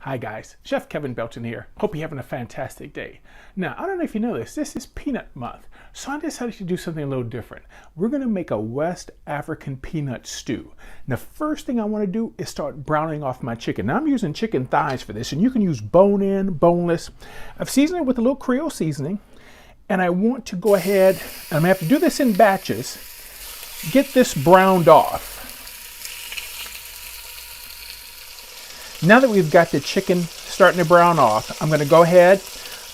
Hi guys, Chef Kevin Belton here. Hope you're having a fantastic day. Now, I don't know if you know this is peanut month, so I decided to do something a little different. We're gonna make a West African peanut stew. Now, first thing I wanna do is start browning off my chicken. Now, I'm using chicken thighs for this, and you can use bone-in, boneless. I've seasoned it with a little Creole seasoning, and I want to go ahead, and I'm gonna have to do this in batches, get this browned off. Now that we've got the chicken starting to brown off, I'm going to go ahead,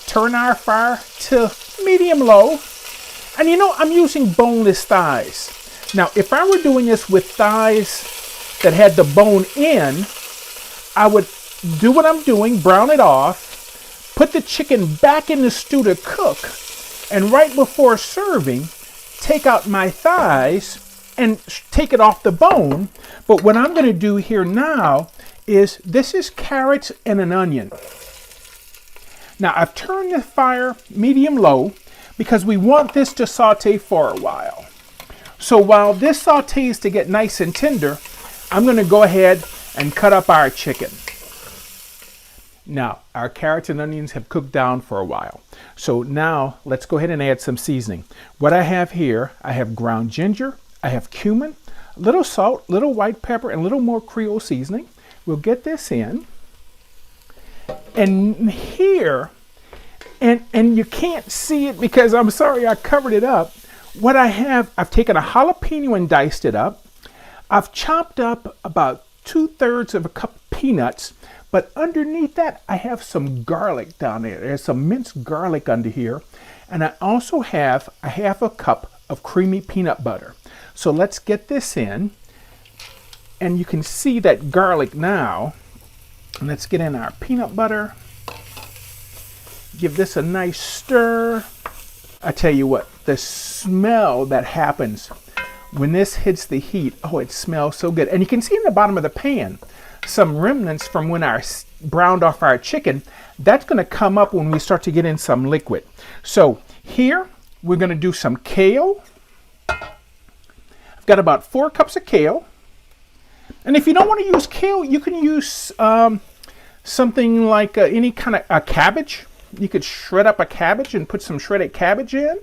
turn our fire to medium low. And you know, I'm using boneless thighs. Now, if I were doing this with thighs that had the bone in, I would do what I'm doing, brown it off, put the chicken back in the stew to cook, and right before serving, take out my thighs and take it off the bone. But what I'm going to do here now is this is carrots and an onion. Now I've turned the fire medium low because we want this to saute for a while. So while this sautés to get nice and tender, I'm going to go ahead and cut up our chicken. Now our carrots and onions have cooked down for a while. So now let's go ahead and add some seasoning. What I have here, I have ground ginger, I have cumin, a little salt, little white pepper, and a little more Creole seasoning. We'll get this in, and here, and you can't see it because I'm sorry I covered it up. What I have, I've taken a jalapeno and diced it up. I've chopped up about 2/3 of a cup of peanuts, but underneath that I have some garlic down there. There's some minced garlic under here, and I also have a 1/2 cup of creamy peanut butter. So let's get this in. And you can see that garlic now. And let's get in our peanut butter. Give this a nice stir. I tell you what, the smell that happens when this hits the heat, oh, it smells so good. And you can see in the bottom of the pan some remnants from when I browned off our chicken. That's going to come up when we start to get in some liquid. So here we're going to do some kale. I've got about 4 cups of kale. And if you don't want to use kale, you can use something like any kind of a cabbage. You could shred up a cabbage and put some shredded cabbage in.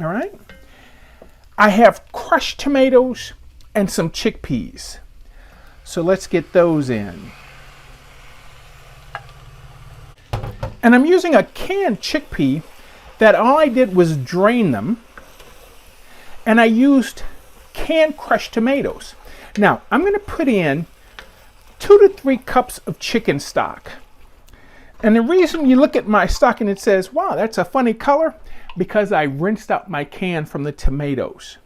All right. I have crushed tomatoes and some chickpeas. So let's get those in. And I'm using a canned chickpea that all I did was drain them. And I used canned crushed tomatoes. Now, I'm going to put in 2 to 3 cups of chicken stock. And the reason you look at my stock and it says, wow, that's a funny color, because I rinsed out my can from the tomatoes.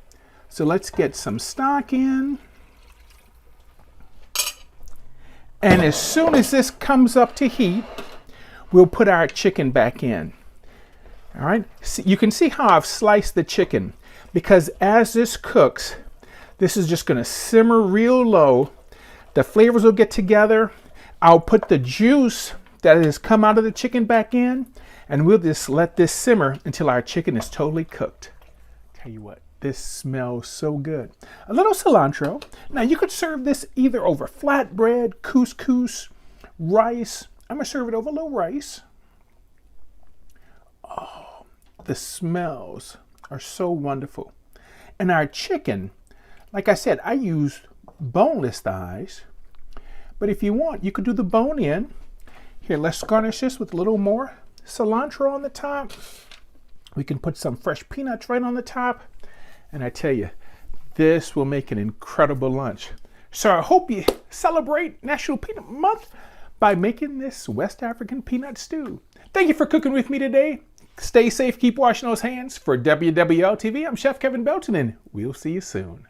So let's get some stock in. And as soon as this comes up to heat, we'll put our chicken back in. All right, you can see how I've sliced the chicken, because as this cooks, this is just going to simmer real low. The flavors will get together. I'll put the juice that has come out of the chicken back in, and we'll just let this simmer until our chicken is totally cooked. Tell you what, this smells so good. A little cilantro. Now you could serve this either over flatbread, couscous, rice. I'm going to serve it over a little rice. Oh, the smells are so wonderful. And our chicken, like I said, I used boneless thighs, but if you want, you could do the bone in. Here, let's garnish this with a little more cilantro on the top. We can put some fresh peanuts right on the top. And I tell you, this will make an incredible lunch. So I hope you celebrate National Peanut Month by making this West African peanut stew. Thank you for cooking with me today. Stay safe, keep washing those hands. For WWL TV, I'm Chef Kevin Belton, and we'll see you soon.